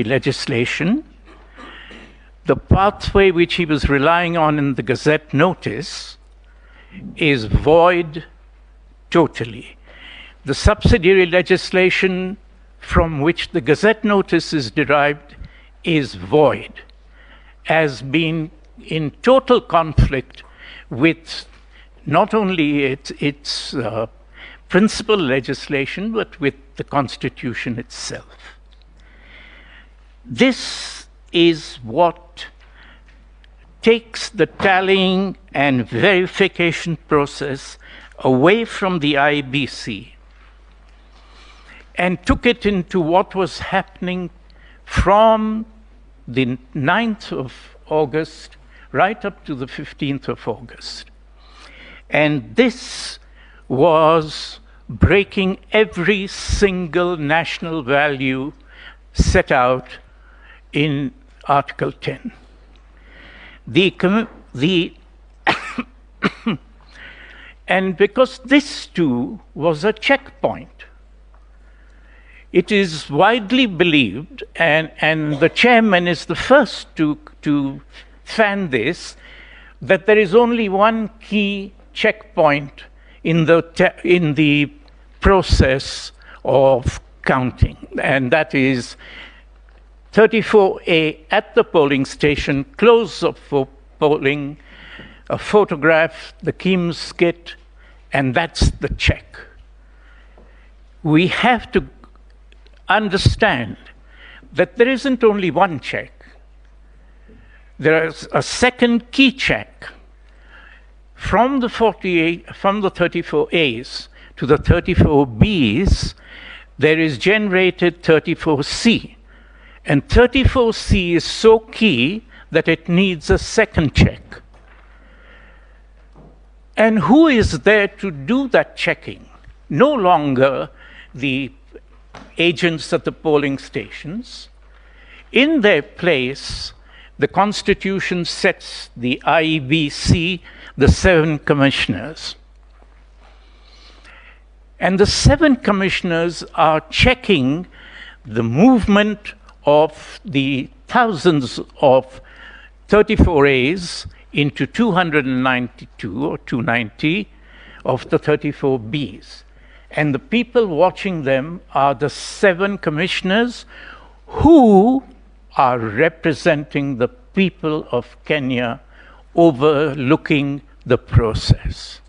legislation, the pathway which he was relying on in the Gazette notice is void totally. The subsidiary legislation from which the Gazette notice is derived is void, as being in total conflict with not only its principal legislation, but with the Constitution itself. This is what takes the tallying and verification process away from the IBC and took it into what was happening from the 9th of August right up to the 15th of August. And this was breaking every single national value set out in Article 10. And because this too was a checkpoint, it is widely believed, and the chairman is the first to fan this, that there is only one key checkpoint in the process of counting, and that is 34A at the polling station, close of polling, a photograph, the Keems skit, and that's the check. We have to understand that there isn't only one check. There is a second key check from the 34As to the 34Bs. There is generated 34C, and 34C is so key that it needs a second check. And who is there to do that checking? No longer the agents at the polling stations. In their place, the Constitution sets the IBC, the 7 commissioners. And the 7 commissioners are checking the movement of the thousands of 34As into 292 or 290 of the 34Bs. And the people watching them are the 7 commissioners who are representing the people of Kenya, overlooking the process.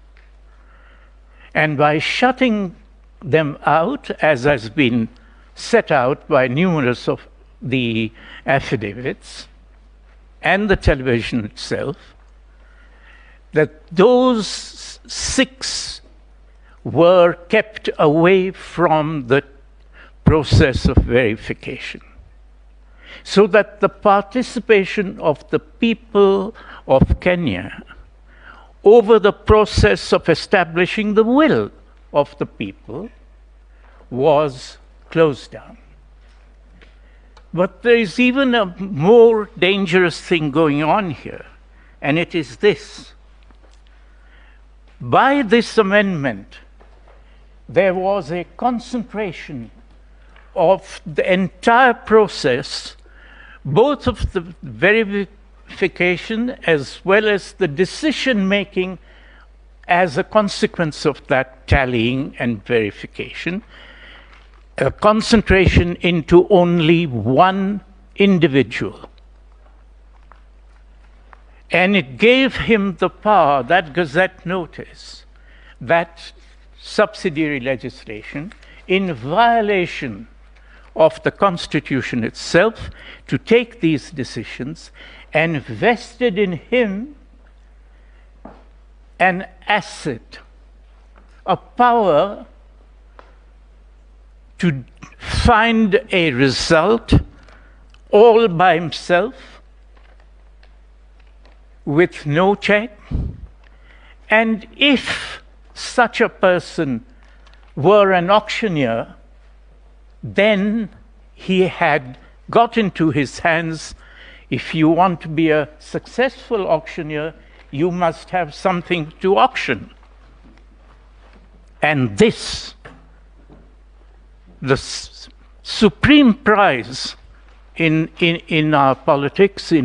And by shutting them out, as has been set out by numerous of the affidavits and the television itself, that those 6 were kept away from the process of verification, so that the participation of the people of Kenya over the process of establishing the will of the people was closed down. But there is even a more dangerous thing going on here, and it is this. By this amendment, there was a concentration of the entire process, both of the verification as well as the decision-making as a consequence of that tallying and verification, a concentration into only one individual. And it gave him the power, that Gazette notice, that subsidiary legislation, in violation of the Constitution itself, to take these decisions, and vested in him an asset, a power to find a result all by himself, with no check. And if such a person were an auctioneer, then he had got into his hands, if you want to be a successful auctioneer, you must have something to auction. And this, the supreme prize in our politics, in